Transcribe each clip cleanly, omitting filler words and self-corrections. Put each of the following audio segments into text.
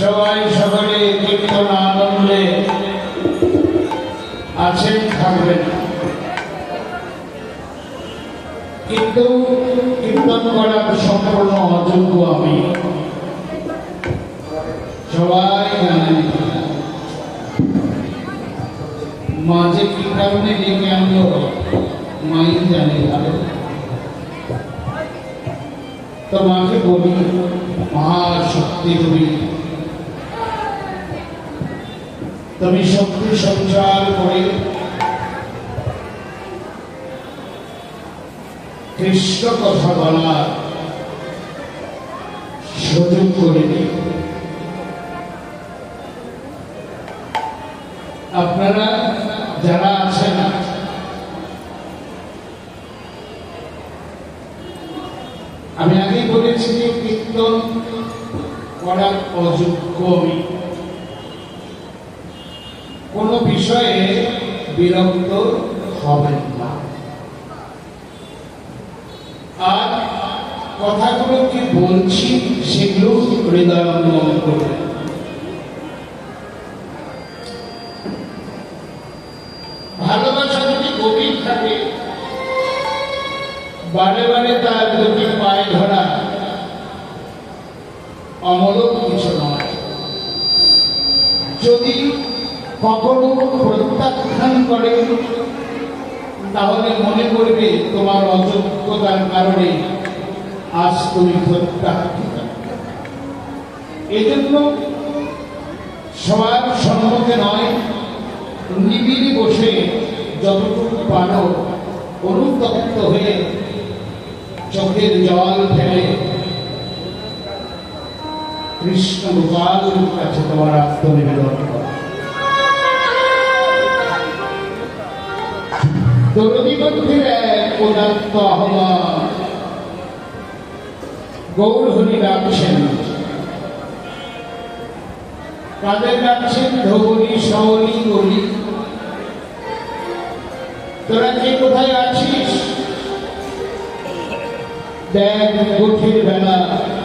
সবাই সকলে কীর্তন আনন্দে আছেন, থাকবেন, কিন্তু কীর্তন করার সম্পূর্ণ অযোগ্য আমি। সবাই জানেন মাঝে কি কারণে ডেকে আনলো মাই জানে ভালো। তো মাকে বলি, মহাশক্তি তুমি শক্তি সঞ্চার করে কৃষ্ণ কথা বলার সুযোগ করে দিই। আপনারা যারা আছেন আমি আগেই বলেছি যে কীর্তন করার অযোগ্য আমি, কোনো বিষয়ে বিরক্ত হবেন না। আর কথাগুলো কি বলছি সেগুলো হৃদয়ঙ্গম করবেন। ভালোবাসা যদি গভীর থাকে, বারে বারে তার দুটি পায়ে ধরা অমূলক কিছু নয়। যদি কখনো প্রত্যাখ্যান করে তাহলে মনে করবে তোমার অযোগ্যতার কারণে আজ তুমি প্রত্যাখ্যাত। এজন্য সবার সম্মুখে নয়, নিবিড়ে বসে যতটুকু পারো অনুতপ্ত হয়ে চোখের জল ফেলে কৃষ্ণ গোপালের কাছে তোমার আত্মনিবেদন করো। দরদিবন্ধের এক উদাত্ত আহ্বান গৌর হরি ডাকছেন। কাদের ডাকছেন? ধবলি, শাওলি, গলি। তোরা কে কোথায় আছিস? দেখ গোঠের বেলা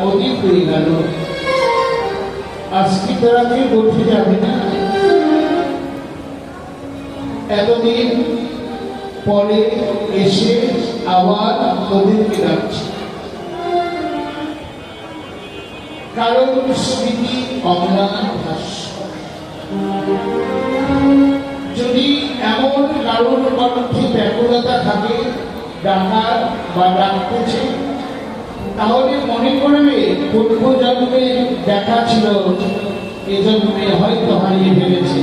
অধিক হয়ে গেল, আজকে তোরা কে গোঠে যাবে না? এতদিন পরে এসে আবার তোদেরকে ডাকছে, কারণ স্মৃতি অম্লান ভাস্কর। যদি এমন কারণ কণ্ঠে ব্যাকুলতা থাকে ডাকার বা ডাকতেছে, তাহলে মনে করবে পূর্ব জন্মে দেখা ছিল, এ জন্মে হয়তো হারিয়ে ফেলেছে,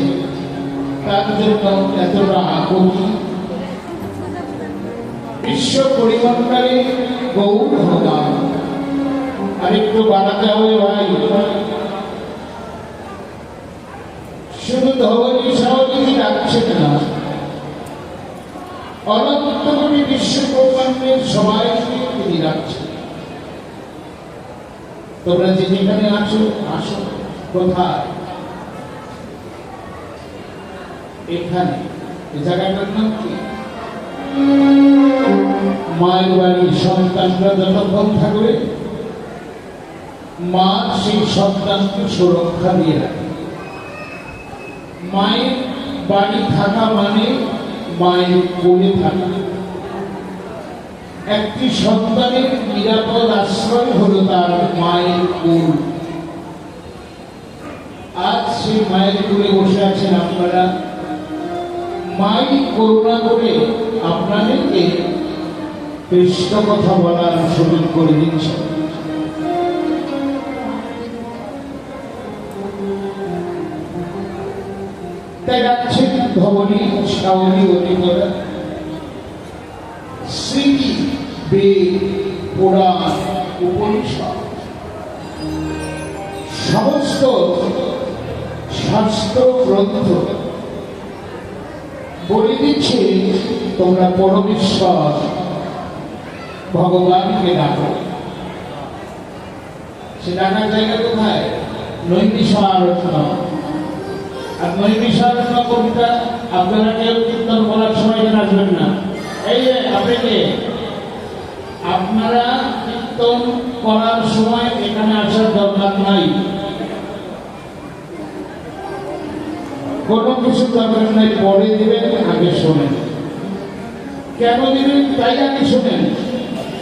তার জন্য এতটা আকুতি। বিশ্ব পরিমণ্ডলে গৌর ভগবান। আরেকটু বাড়াতে হবে ভাই, শুধু ধবলি শাওলি ডাকছেন না, অনন্ত কোটি বিশ্ব ব্রহ্মাণ্ডের সবাইকে তিনি ডাকছেন। তোমরা যে যেখানে আছো আসো। কোথায়? এখানে। এই জায়গাটার নাম কি? মায়ের বাড়ি। সন্তানরা যতক্ষণ থাকবে মা সেই সন্তানকে সুরক্ষা দিয়ে রাখে। মায়ের বাড়ি থাকা মানে মায়ের কোলে থাকা। একটি সন্তানের নিরাপদ আশ্রয় হলো তার মায়ের কোল। আজ সেই মায়ের কোলে বসে আছেন আপনারা। মাই করুণা করে আপনাদেরকে কৃষ্ণ কথা বলার সুযোগ করে দিচ্ছে। তাই ডাকছেন ধবলি, শাওলি, অধিকরা। স্মৃতি, বেদ, পুরাণ, উপনিষদ সমস্ত শাস্ত্র গ্রন্থ বলে দিচ্ছে তোমরা পরমেশ্বর ভগবানকে ডাকো। সে ডাকার জায়গা কোথায়? নৈমিষারণ্য। আর নৈমিষারণ্য কবিতা আপনারা কেউ কীর্তন করার সময় এখানে আসবেন না। এই যে আপনাকে, আপনারা কীর্তন করার সময় এখানে আসার দরকার নাই, কোনো কিছু দরকার নাই। পরে দিবেন, আগে শোনেন। কেন দিবেন তাই আগে শোনেন,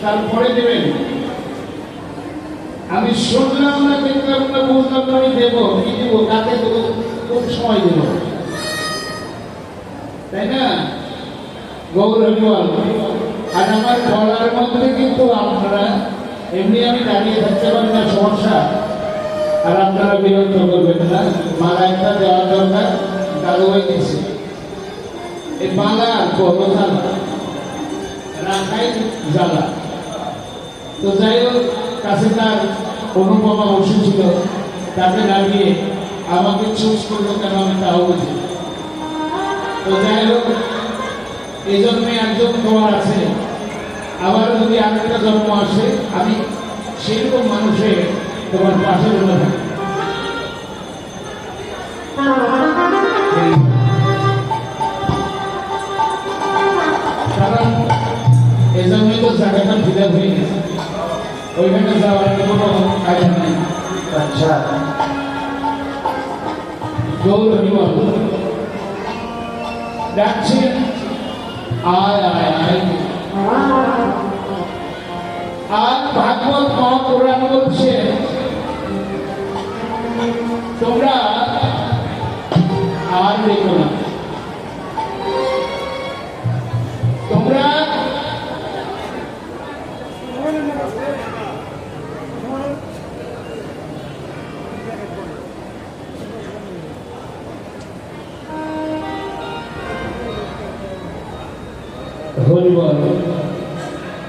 তারপরে দিবেন। আমি শুনলাম না, দেখলাম না, বুঝলাম না, আমি দেবো কি দেবো, কাকে দেবো, কোন সময় দেবো? তাই না? গৌর হরিবল। আর আমার বলার মধ্যে কিন্তু আপনারা এমনি আমি দাঁড়িয়ে থাকতে পারি না, সমস্যা। আর আপনারা বিরক্ত করবেন না। মালা একটা দেওয়ার দরকার, দাদু ভাই দিচ্ছে। এই মালা বড় জ্বালা, রাখাই জ্বালা। তো যাই হোক, কাছে তার অনুপমা বসেছিল, তাকে দাঁড়িয়ে আমাকে চুজ করলো কেন আমি তাও বুঝি। তো যাই হোক, এই জন্যে একজন তোমার আছে, আবার যদি আরেকটা জন্ম আসে আমি সেরকম মানুষের তোমার পাশে বলে থাকি। কারণ এই জন্যই তো জায়গাটা ফিরে হয়ে গেছে, ওইখানে যাওয়ার কোনো কাজ নেই। আচ্ছা, গৌর হরিবল ডাকছেন, আয় আয় আয়। আর ভাগবত মহাপুরাণ বলছে তোমরা আর দেখো না, তোমরা হরিবল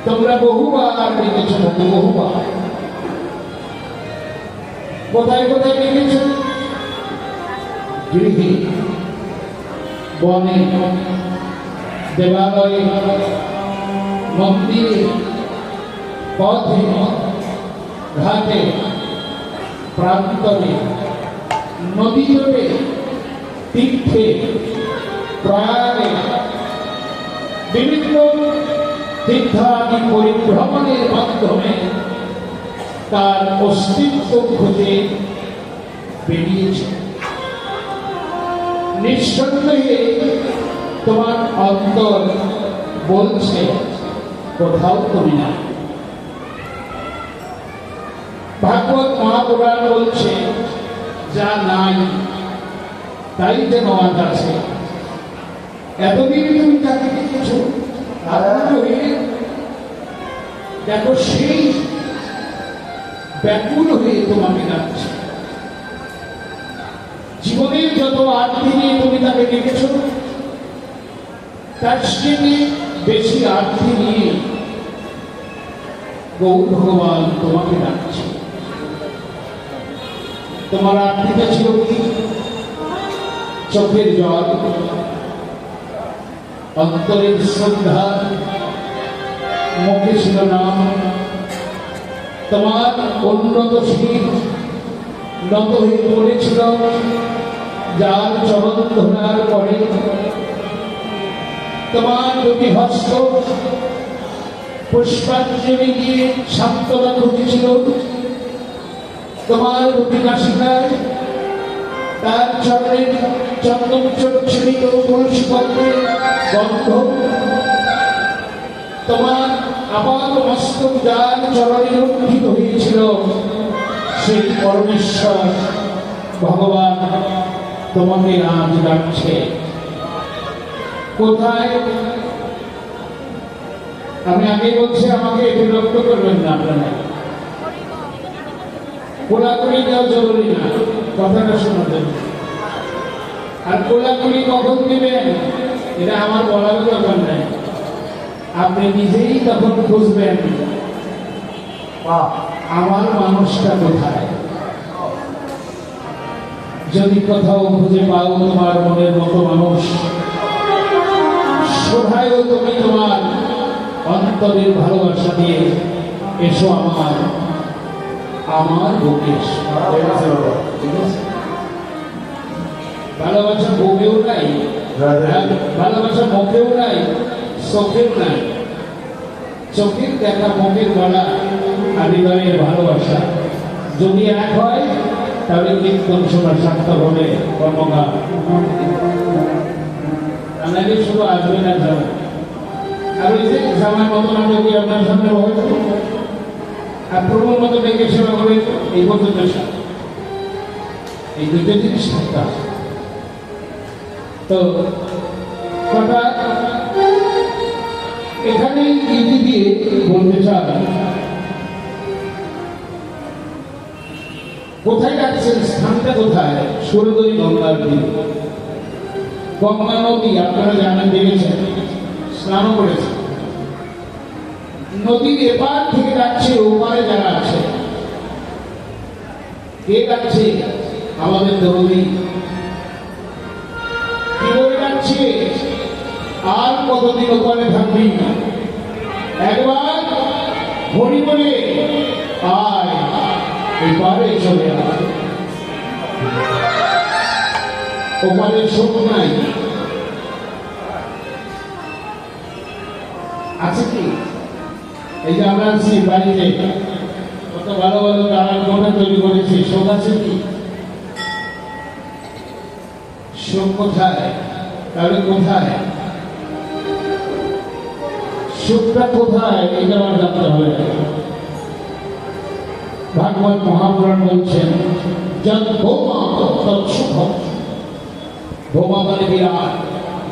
তোমরা বহুবার দেখেছ, বহুবার কোথায় কোথায় দেখেছ? গৃহে, বনে, দেবালয়ে, মন্দিরে, পথে, ঘাটে, প্রান্তরে, নদী জলে, তীর্থে, প্রয়াগে, বিভিন্ন তীর্থাদি পরিভ্রমণের মাধ্যমে তার অস্তিত্ব খুঁজে বেরিয়েছে। নিঃসন্দেহে তোমার অন্তর বলছে কোথাও তুমি না। ভাগবত মহাপুরাণ বলছে যা নাই তাই যে তোমার কাছে। এতদিন তুমি তাকে দেখেছো, দেখো সেই ব্যাকুল হয়ে তোমাকে ডাকছে। জীবনের যত আর্থি নিয়ে তুমি তাকে দেখেছ, তার চেয়ে বেশি আর্থি নিয়ে গৌর ভগবান তোমাকে ডাকছে। তোমার আর্থিটা ছিল কি? চোখের জল, অন্তরের শ্রদ্ধা, মুখে ছিল নাম। তোমার উন্নত শির নত হয়ে পড়েছিল যার চরণ ধরার পরে। তোমার দুটি হস্ত পুষ্পাঞ্জলি দিয়ে সান্ত্বনা ঘটেছিল। তোমার দুটি নাসিকায় তার চরণের চন্দন চচ্ছরিত তুলসী পত্রের গন্ধ। তোমার আপাত মস্তক যার চরণে লুণ্ঠিত হয়েছিল, সেই পরমেশ্বর ভগবান তোমাকে আজ ডাকছে। কোথায়? আমি আগে বলছি, আমাকে বিরক্ত করবেন না আপনারা। কোলাকুলি দেওয়া জরুরি না, কথাটা শোনাবেন। আর কোলাকুলি কখন দিবেন এটা আমার বলার দরকার নাই, আপনি নিজেই তখন খুঁজবেন আমার মানুষটা কোথায়। যদি কোথাও খুঁজে পাও তোমার মনের মতো মানুষ, শোধায়ও তুমি তোমার অন্তরের ভালোবাসা দিয়ে এসো আমার বুকে। ভালোবাসা বুকেও নাই, ভালোবাসা মুখেও নাই, চোখেও নাই। চোখের দেখা, মুখের বলা আর হৃদয়ের ভালোবাসা যদি এক হয়, তাহলে কীর্তন শোনা সার্থক হবে। কর্মগান আমাদের শুধু আসবে না জামা। আর ওই যে জামার মতো নাটক আপনার সামনে হয়তো আর প্রভুর মতো ডেকে সেবা করে, এই পর্যন্ত এই দুটো জিনিস থাকতে। তো কথা এখানে ইতি দিয়ে বলতে চান, কোথায় যাচ্ছেন, স্থানটা কোথায়? সুরদই গঙ্গার তীর। গঙ্গা নদী আপনারা জানেন, দেখেছেন, স্নানও করেছেন। নদীর এপার থেকে যাচ্ছে ওপারে যারা আছে। কে যাচ্ছে? আমাদের দরদি। কি বলে যাচ্ছে? আর কতদিন ওপারে থাকবি? একবার হরি বলে আয়, এপারে চলে আয়। ওপারে শোক নাই, আছে কি? এই যে আমরা আছি বাড়িতে, কত ভালো ভালো তারা কোটা তৈরি করেছে, শোক আছে কি? শোক কোথায়? তাহলে কোথায় সুখটা? কোথায়? এটা আমার জানতে হবে। ভাগবত মহাপুরাণ বলছেন, যত ভৌমা তৎ সুখম। ভৌমা মানে বিরাট,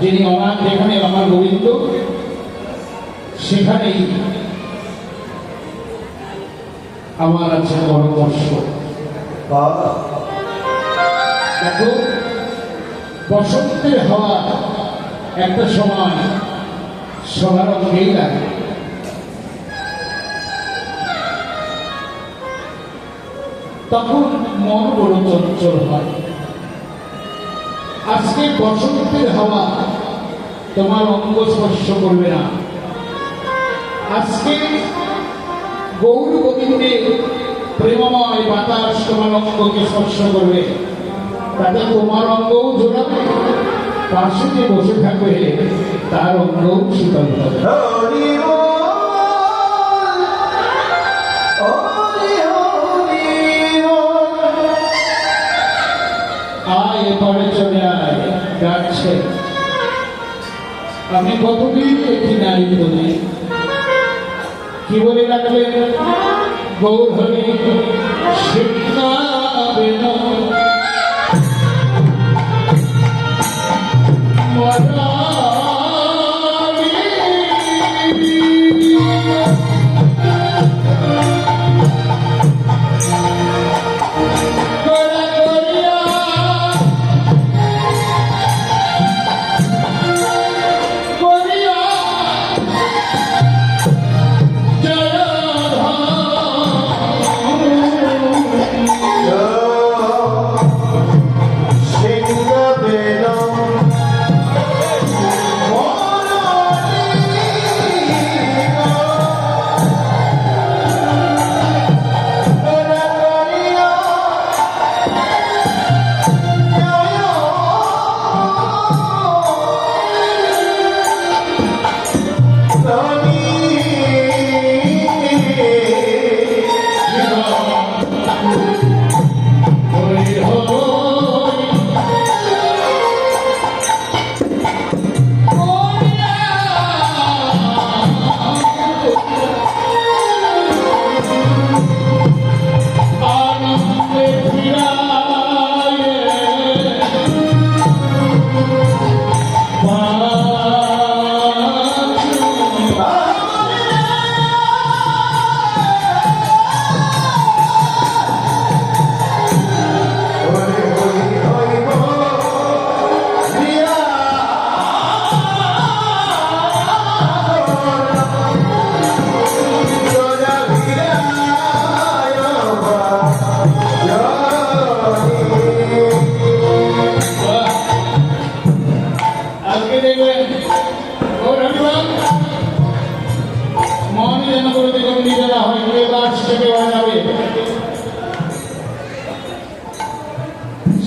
যিনি অনাথ, যেখানে আমার গোবিন্দ, সেখানেই আমার আছে পরমর্শ। দেখো, বসন্তের হাওয়া একটা সময় সবার অঙ্গেই লাগে। তখন মন বড় চঞ্চল হয়। আজকে বসন্তের হাওয়া তোমার অঙ্গ স্পর্শ করবে না। আজকে গৌর গোবিন্দের প্রেমময় বাতাস তোমার অঙ্গকে স্পর্শ করবে, তাতে তোমার অঙ্গও জোড়াবে, পাশে যে বসে থাকবে তার অঙ্গও শীতল হবে। আয় এপারে চলে আয়, যাচ্ছে। আমি কতদিন দেখি নাই বলি, কি বলে রাখলেন? গৌর হরি শিক্ষাবে না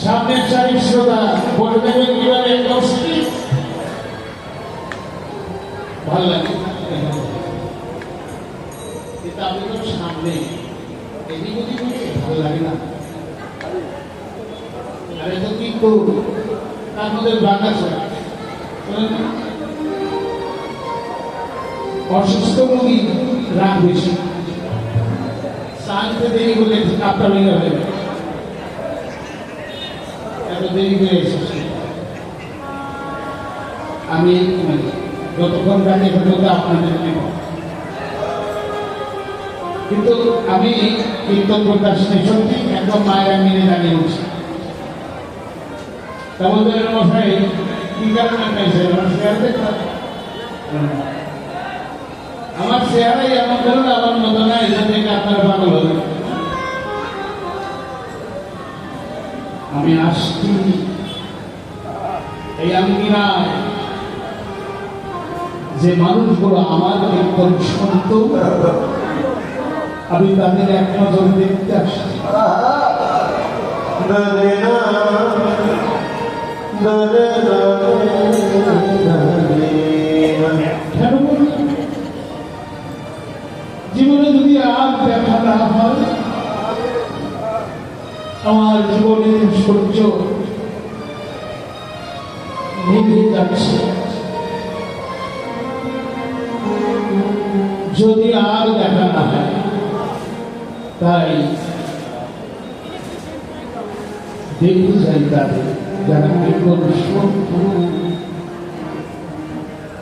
সামনে চারি শ্রোতা বলে দেবেন কিভাবে দশটি ভালো লাগে। আপনি তো সামনে এদিক ওদিক ভালো লাগে না। আর এটা কিন্তু তার মধ্যে গান আছে, অসুস্থ রোগী রাগ বেশি, সানতে দেরি করলে কাপটা ভেঙে হবে, এত দেরি করে এসেছে। আর আমি যতক্ষণ কাজে পর্যন্ত আপনাদের নেব, কিন্তু আমি কীর্তন প্রকাশ সত্যি একদম মায়েরা মিলে দাঁড়িয়ে উঠছি। তা বলতে মশাই কি কারণে পাইছে আমার চেহারা দেখলাম, আমার চেহারাই এমন করলে আমার মতো না, এটা থেকে আপনারা পাগল হলেন। আমি আসছি এই আঙ্গিনা যে মানুষগুলো আমার কীর্তন শুনত, আমি তাদের এক নজর দেখতে আসছি। জীবনে যদি আর দেখা না হয়, আমার জীবনের সূর্য নিভে যাচ্ছে। যদি আর দেখা না হয়, তাই দেখতে চাই তাদের যারা কীর্তন শুনতো।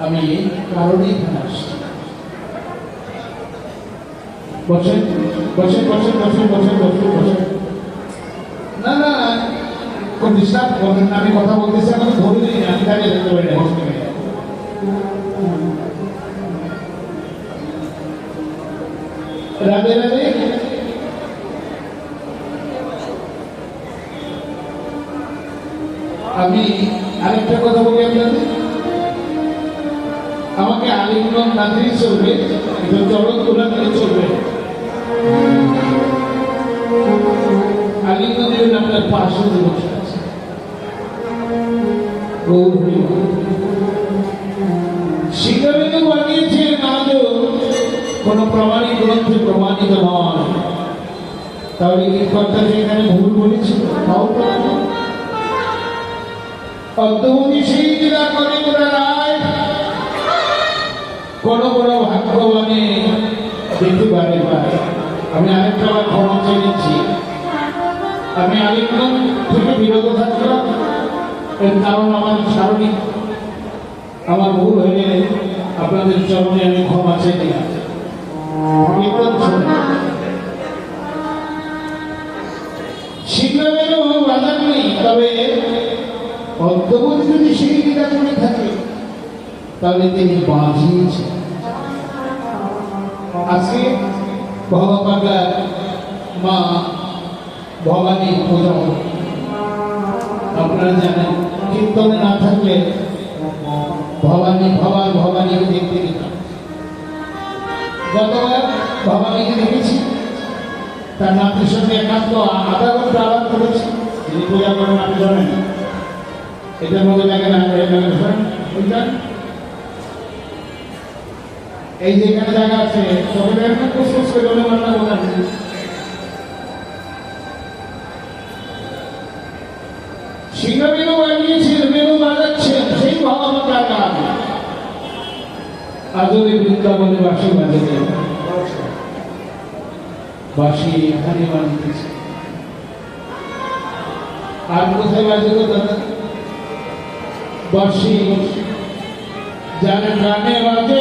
আমি এই কারণেই এখানে আসছি। বসেন বসেন বসেন বসেন বসেন বসেন বসেন। না না, কোন ডিস্টার্ব করবেন না, আমি কথা বলতেছি, আমাকে ধরে দিন, আমি দাঁড়িয়ে যেতে পারি না। রাধে রাধে। আমি আরেকটা কথা বলি আপনাদের, আমাকে আলিঙ্গন না দিয়ে চলবে, চরণ তোলা দিয়ে চলবে। আলিঙ্গন দেবেন আপনার পাশে বসে আছে। শিক্ষাবিদ বানিয়েছেন, আজও কোন প্রমাণিক গ্রন্থে প্রমাণিত নয়। তাহলে কি কথা সেখানে ভুল বলেছিল? তাও অদ্যবধি সেই দিনা করে রায় কোন বড় ভাগ্যবানে দেখতে পারে। আমি আরেকটা বার ক্ষমা চেয়ে নিচ্ছি, আমি আলিঙ্গন থেকে বিরত থাকলাম, এর কারণ আমার সারণিক, আমার ভুল হয়ে আপনাদের চরণে আমি ক্ষমা চেয়ে দিলাম। শিক্ষামেরও বাধা নেই, তবে অদ্যবধি যদি সেই দিনা করে থাকে তাহলে তিনি বাঁচিয়েছেন। আজকে ভগবানের মা ভবানী পূজা, আপনারা জানেন কীর্তনে না থাকলে ভবানী ভবানীকে দেখতে দিতাম। গতবার ভবানীকে দেখেছি, তার নাতির সঙ্গে একান্ত আধা ঘন্টা আলাপ করেছি। তিনি পূজা করেন, আপনি জানেন, এটার মধ্যে দেখেন এই যে এখানে জায়গা আছে, সবাই দেখেন কুসকুস করে বলে মান্না বলেন। শিক্ষাবিদও বানিয়েছেন, মেনু বাজাচ্ছেন, সেই ভগবতার গান আজরে বৃন্দাবনে বাসি বাজে, বাসি এখানে বানিয়েছে। আর কোথায় বাজে গো দাদা? বাসি যার গানে বাজে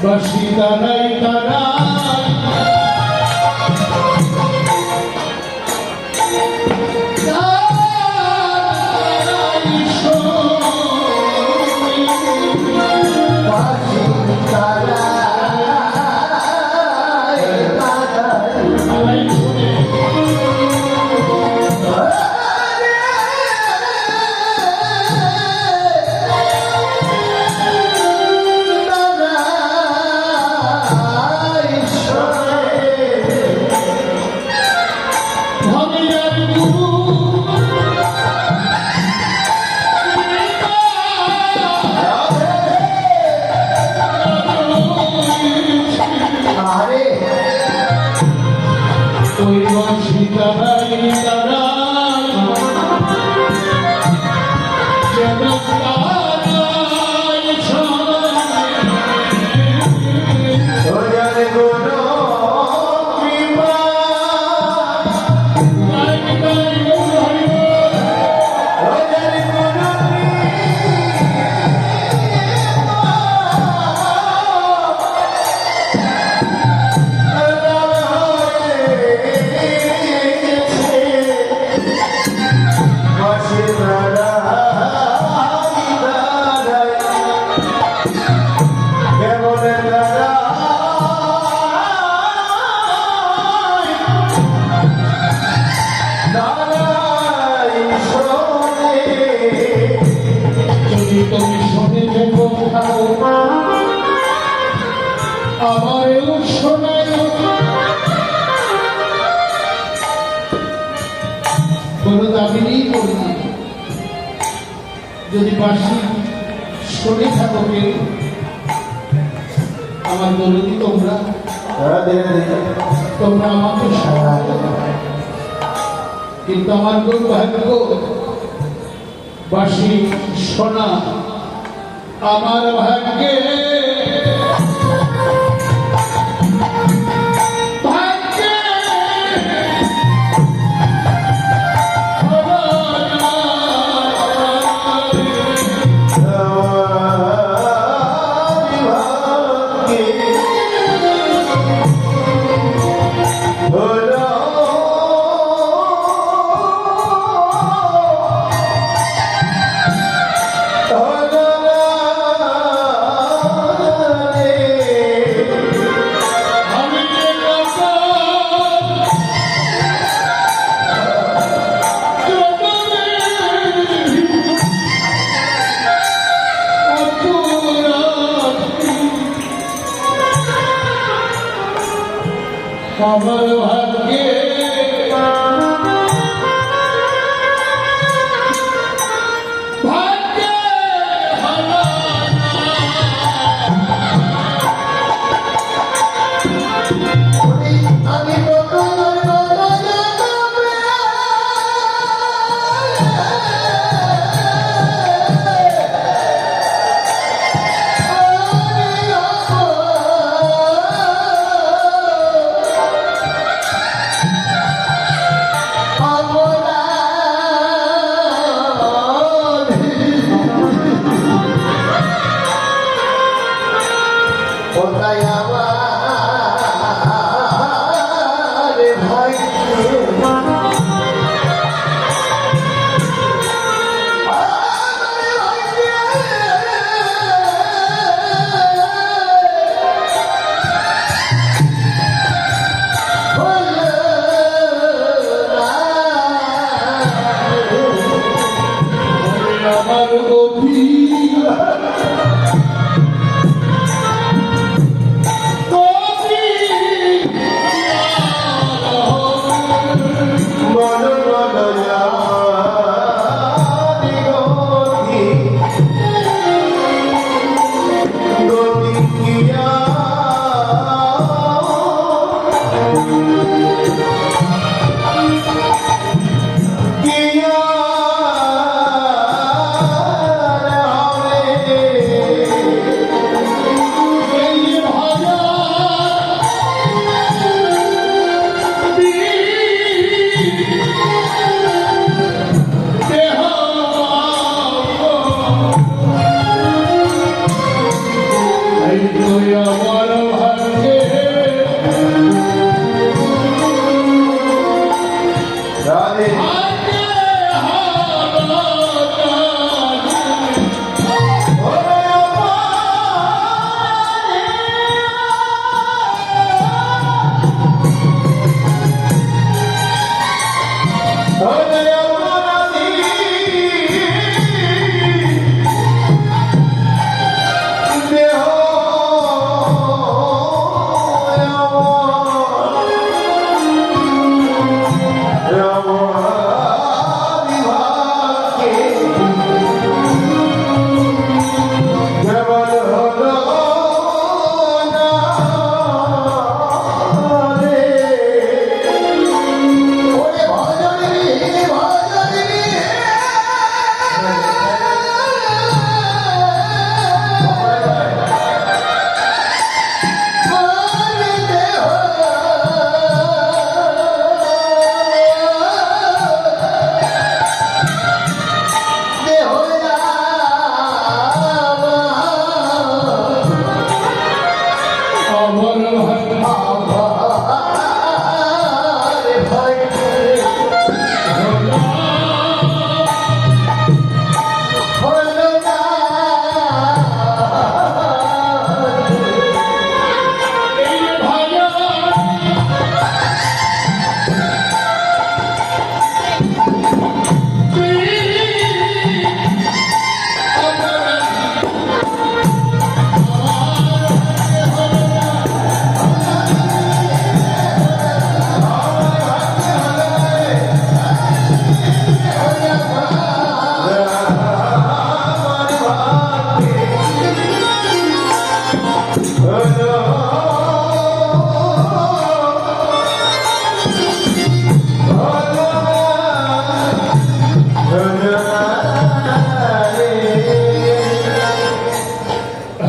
বাঁশি তারাই তারাই তুমি শুনে দেখো আমারও শোনাই কোনো দাবি নেই করিনি যদি বাঁশি শুনে থাকো কেউ আমার দরদি তোমরা তোমরা আমাকে সাহায্য কিন্তু আমার দুর্ভাগ্য বাঁশি শোনা আমার ভাগ্যে আমার ভাগ্যে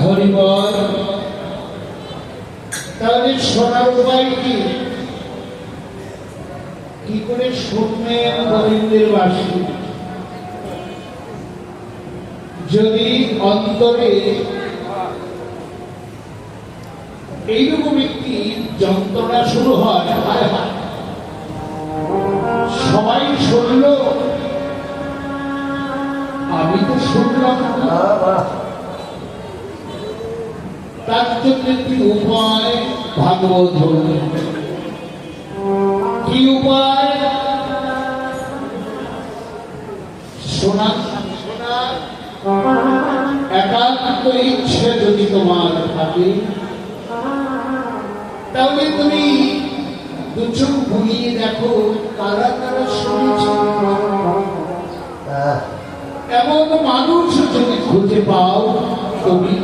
হরিবল। তাহলে শোনার উপায় কি? কি করে শুনবেন গোবিন্দের বাসী? যদি অন্তরে এইরকম একটি যন্ত্রণা শুরু হয়, সবাই শুনল, আমি তো শুনলাম না, তার জন্য একটি উপায় ভাগবত বললেন। কি উপায়? শোনা একান্ত ইচ্ছে যদি তোমার থাকে, তাহলে তুমি দু চোখ বুলিয়ে দেখো কারা কারা শুনেছে। এমন মানুষ যদি খুঁজে পাও, তুমি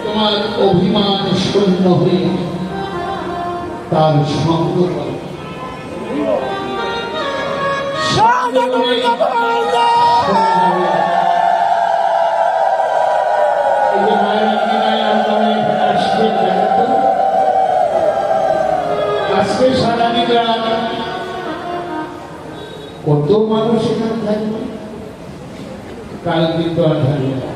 তোমার অভিমান শূন্য হয়ে তার সঙ্গ করো। আজকে সারাদিন রাত কত মানুষ এখানে থাকবে, কাল কিন্তু আর থাকবে না।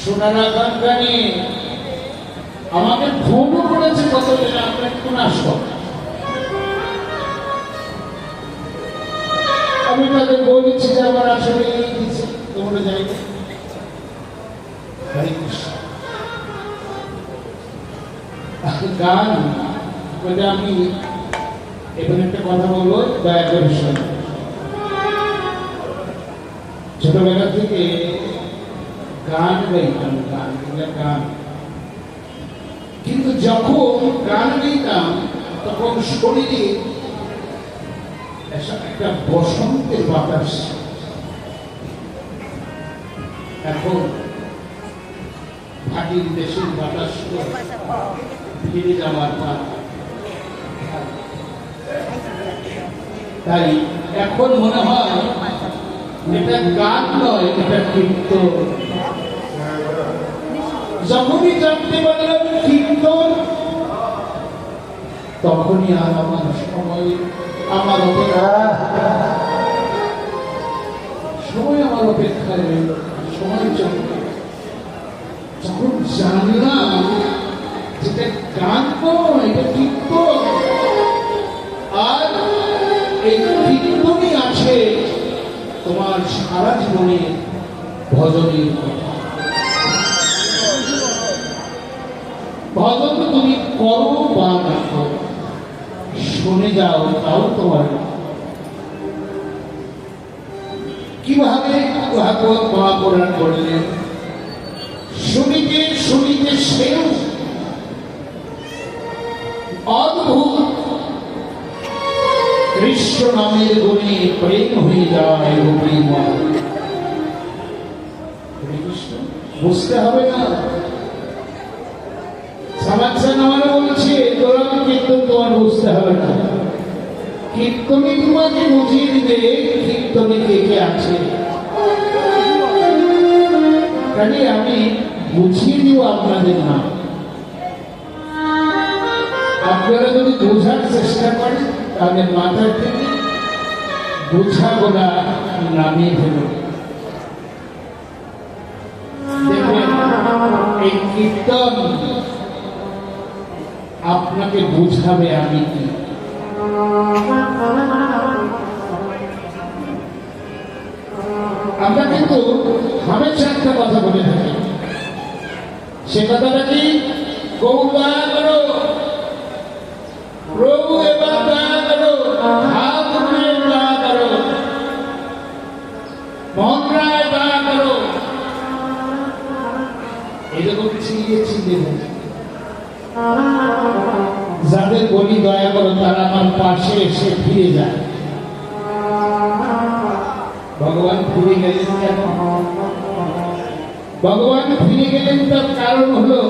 শোনার আকাঙ্ক্ষা নিয়ে আমাকে ফোনও করেছে কতদিন, আপনার কোন আসো। আমি তাদের বলেছি যে আমার আসলে এই দিচ্ছে, তোমরা যাই গান বলে। আমি এখানে একটা কথা বলবো, দয়া করে শোনো। ছোটবেলা থেকে গান গাইতাম, গান, কিন্তু যখন গান গাইতাম তখন শরীরে একটা বসন্তের বাতাস। এখন ভাটির দেশের বাতাস ফিরে যাওয়ার পর, তাই এখন মনে হয় এটা গান নয়, এটা কীর্তন। যখনই জানতে পারলাম কীর্তন, তখনই আর আমার সময় আমার অপেক্ষায় রইল, সময় চলে। যখন জানলাম যেটা গান নয়, এটা কীর্তন, আর এই কীর্তনই আছে তোমার সারা জীবনে ভজনের কথা। ভজন তুমি করো বা না করো, শুনে যাও, তাও তোমার। কিভাবে ভাগবত মহাপুরাণ করলেন? শুনিতে শুনিতে সেও অদ্ভুত কৃষ্ণ নামের গুণে প্রেম হয়ে যায়। বুঝতে হবে না, সমাজসেন আমারও বলছে তোরা কীর্তন তোমার বুঝতে হবে না, কীর্তনই তোমাকে বুঝিয়ে দিবে কীর্তনে কে কে আছে। কাজে আমি বুঝিয়ে দিব আপনাদের না, আপনারা যদি বোঝার চেষ্টা করেন তাহলে মাথার থেকে বোঝা গোলা নামিয়ে ফেলুন। দেখবেন এই কীর্তন আপনাকে বুঝাবে আমি কি। আমরা কিন্তু হামেশা একটা কথা বলে থাকি, সে কথাটা কি? গৌর দয়া করো, প্রভু এবার দয়া করো, ঠাকুরের দয়া করো, মোহন রায় দয়া করো, এরকম চিলিয়ে চিলিয়ে থাকে। যাদের বলি দয়া করো তারা আমার পাশে এসে ফিরে যায়। ভগবান ফিরে গেলেন কেন? ভগবান ফিরে গেলেন তার কারণ হলো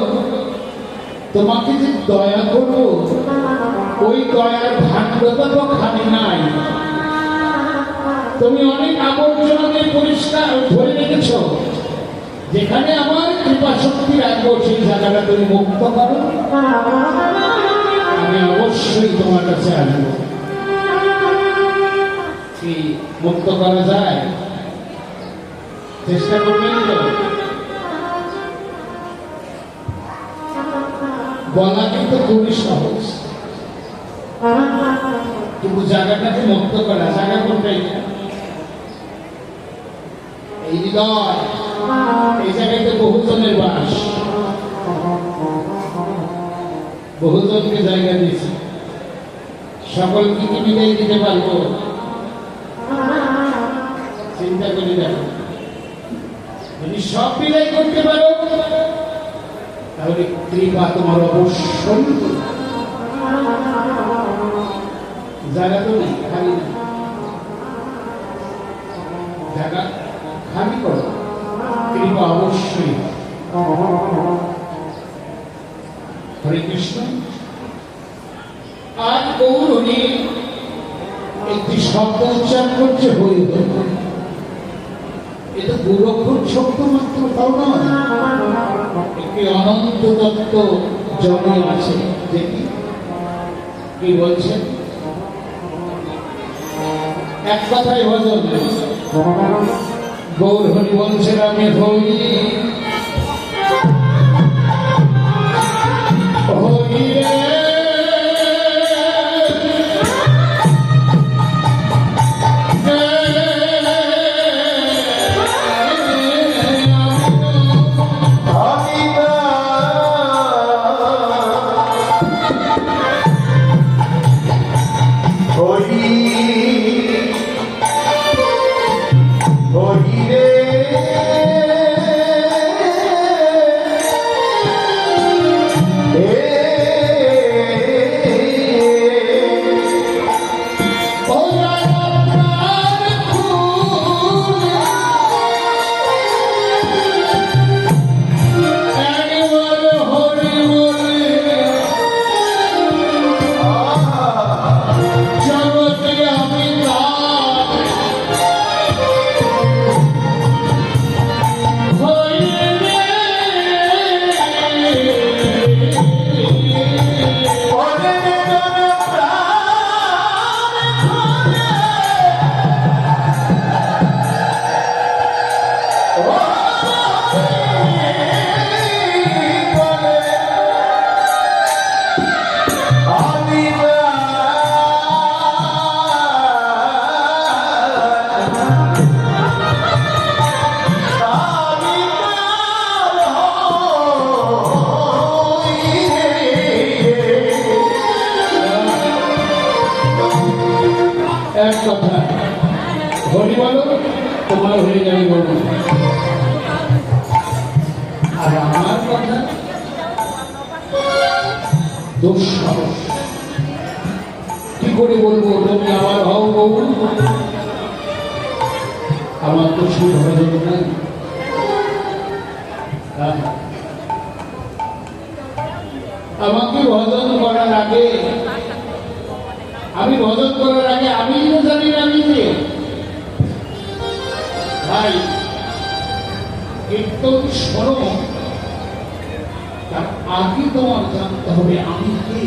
তোমাকে যে দয়া করবো ওই দয়ার ভাগ্যতা তো খালি নাই। তুমি অনেক আবর্জনাকে পরিষ্কার ধরে রেখেছ, যেখানে আমার কৃপা শক্তি রাখবো সেই জায়গাটা তুমি মুক্ত করো, আমি অবশ্যই তোমার কাছে আসবো। কি মুক্ত করা যায়? চেষ্টা করবেন তো? বলা কিন্তু খুবই সহজ, কিন্তু জায়গাটাকে মুক্ত করা, জায়গা কোনটাই না, এই হৃদয়, এই জায়গাতে বহুজনের বাস, বহুজনকে জায়গা দিয়েছি, সকলকে কি মিলাই দিতে পারবো? চিন্তা করে দেখো, যদি সব মিলাই করতে পারো তাহলে কৃপা তোমার অবশ্যই। জায়গা তো নেই, খালি জায়গা খালি করো, কৃপা অবশ্যই। হরে কৃষ্ণ। আজ গৌরী একটি শব্দ উচ্চারণ করছে হরি হরি, এটা দুরক্ষণ শব্দ মাত্র তাও নয়, একটি অনন্ত তত্ত্ব জমে আছে। দেখি কি বলছেন। এক কথায় ভজন গৌর হরি বলছেন, আমি হরি হরি রে এক কথা হরি বলো, তোমার হয়ে যাবে বলো, আর আমার কথা দুঃসাহস। কি করে বলবো তুমি আমার হও বউ? আমার তো সুর ভজন নাই। আমাকে ভজন করার আগে, আমি ভজন করার আগে আমি তো জানি না নিজে। ভাই কীর্তন শোনো, তার আগে তোমার জানতে হবে আমি কে।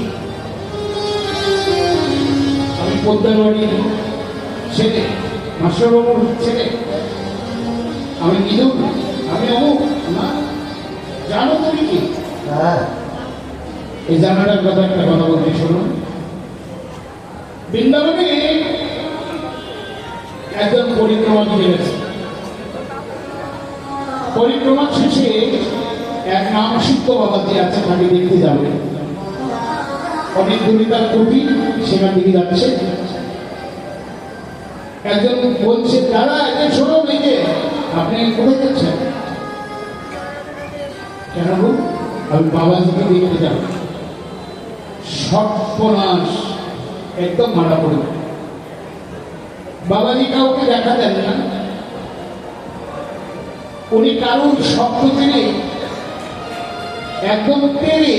আমি পদ্মাবাড়ির ছেলে, মাস্টারবাবুর ছেলে, আমি নিধন, আমি অমুক না। জানো তুমি এই জানাটার কথা একটা কথা বলতে শুনুন। বৃন্দাবনে একজন পরিক্রমা গেছে। পরিক্রমা শেষে এক নাম সিদ্ধ বাবাজি আছে, তাকে দেখতে যাবে। অনেক দূরে তার কুটি, সেখান দিকে যাচ্ছে। একজন বলছে, দাদা এটা ছোট মেয়ে, আপনি কোথায় যাচ্ছেন? কেন বল? আমি বাবাজিকে দেখতে যাব। সর্বনাশ, একদম মারা পড়ে। বাবাজি কাউকে দেখা দেন না, উনি কারুর শব্দ পেলে একদম পেরে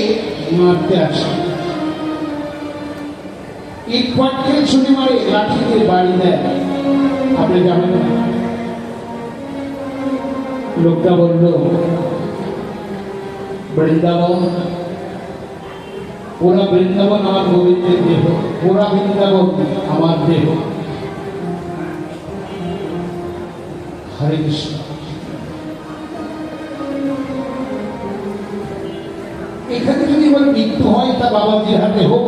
মারতে আসেন। ইট পাটকে ছুটি মারে, লাঠি দিয়ে বাড়ি দেয়। আপনি জানেন না? লোকটা বলল, বৃন্দাবন, পুরা বৃন্দাবন আমার গোবিন্দের দেহ, পুরা বৃন্দাবন আমার দেহ। হরে কৃষ্ণ। এখানে যদি এবার মৃত্যু হয়, তা বাবাজির হাতে হোক।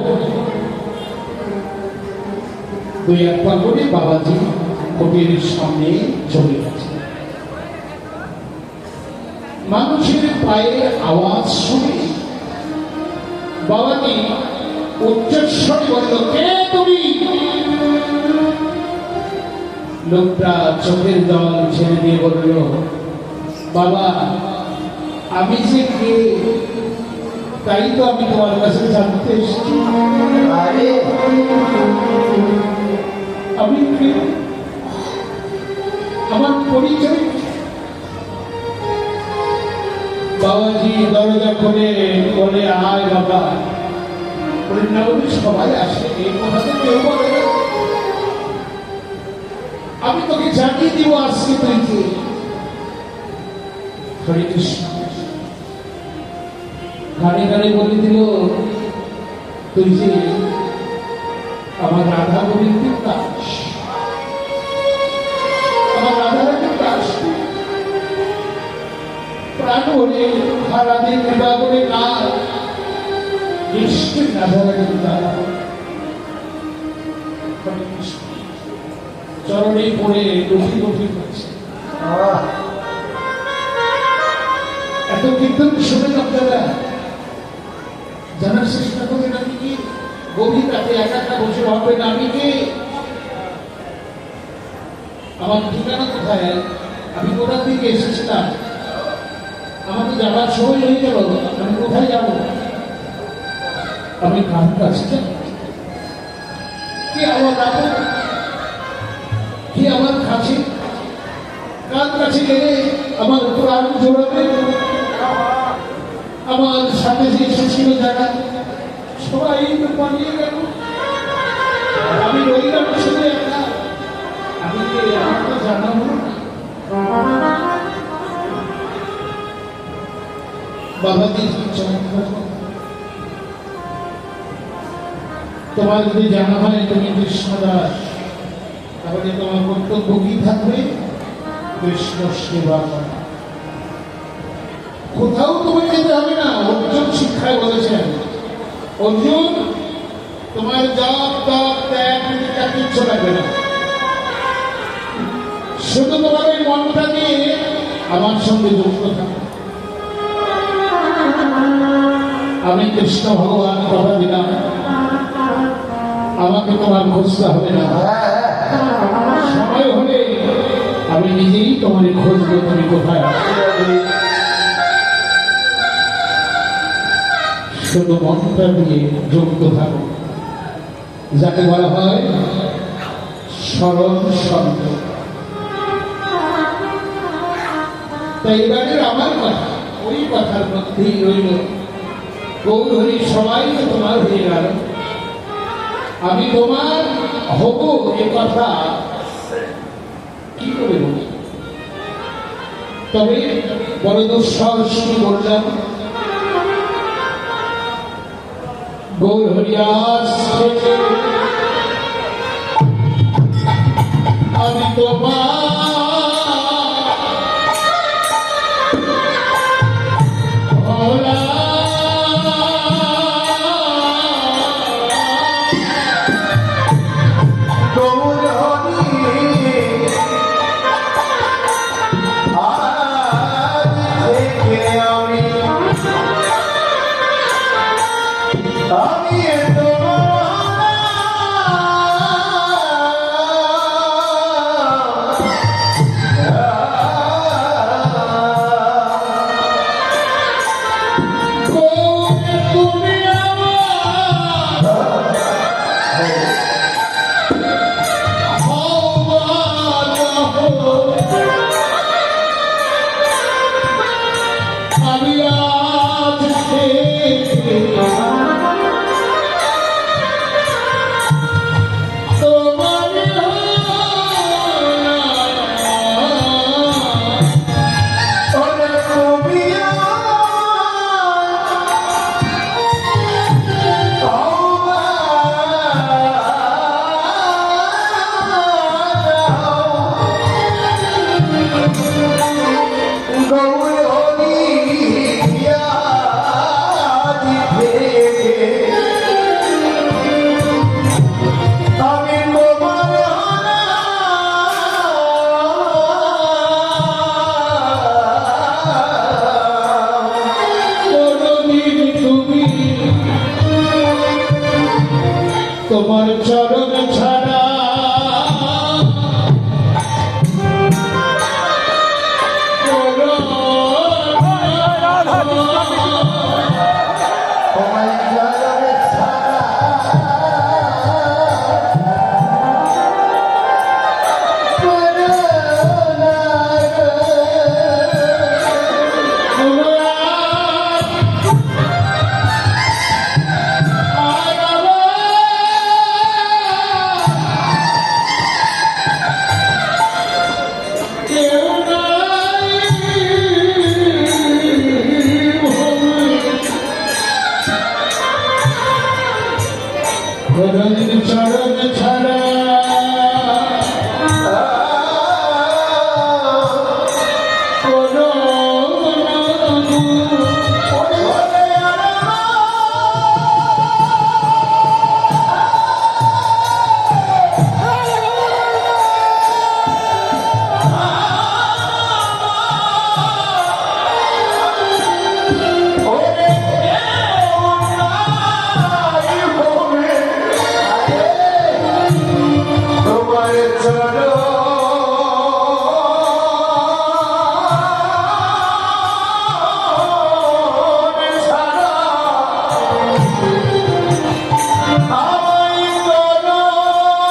দুই এক পা করে বাবাজি কুটিরের সামনে চলে গেছে। মানুষের পায়ের আওয়াজ শুনে বাবাজি উচ্চস্বরে বলল, কে তুমি? লোকটা চোখের জল ছেড়ে দিয়ে বলল, বাবা আমি যে কে তাই তো আমি তোমার কাছে জানতে এসেছি। আমি কে, আমার পরিচয়? বাবাজি দরজা খুলে বলে, আয় বাবা। বৃন্দাবনে সবাই আসে, এই কথাতে কেউ বলে না। আমি তোকে জানিয়ে দিব আজকে তুই কে। হরে কৃষ্ণ। গানে গানে বলে দিল, তুই যে আমার রাধা গোবিন্দের দাস, আমার রাধা রানীর দাস। প্রাণ হলে রাধে কৃপা করে না, নিশ্চয় রাধা রানীর দাস। চরণে পড়ে লুঠি লুঠি করছে। এত কীর্তন শুনেন আপনারা, জানার চেষ্টা করেন আমি কি। গভীর রাতে একা একা বসে ভাববেন আমি কে, আমার ঠিকানা কোথায়, আমি কোথা থেকে এসেছিলাম, আমার তো যাবার সময় হয়ে গেল, আমি কোথায় যাব, আমি কার কাছে যাব, কে আমার রাখো, কে আমার কাছে, কার কাছে গেলে আমার প্রাণ জোড়াবে, আমার সাথে যে এসেছিল যারা সবাই তো পালিয়ে গেল, আমি রইলাম শুধু একা। আমি আমার তো জানাবো না। বাবাজি চমৎকার, তোমার যদি জানা হয় তুমি কৃষ্ণদাস, তাহলে তোমার কর্তব্য কি থাকবে? কৃষ্ণ সেবা করা। কোথাও তোমার যেতে হবে না। অর্জুন শিক্ষায় বলেছেন, অর্জুন তোমার জপ তপ ত্যাগ কিচ্ছু লাগবে না, শুধু তোমার ওই মনটা দিয়ে আমার সঙ্গে যুক্ত থাকবে। আমি কৃষ্ণ ভগবান কথা দিলাম, আমাকে তোমার খুঁজতে হবে না। সময় হলে আমি নিজেই তোমার খুঁজবো তুমি কোথায় আছো। শুধু মনটা দিয়ে যুক্ত থাকো, যাকে বলা হয় স্মরণ শব্দ। তাই এবারে আমার কথা, ওই কথার মধ্যেই রইল, গৌর হরি সবাই তোমার হয়ে গেল, আমি তোমার হব, এ কথা কি করে বলি। তবে বড় দুঃসাহস শুরু করলাম, গৌর হরিয়াস আমি তোমার আজ থেকে তোমার তোমার চরণ ছাড়া চরণ ছাড়া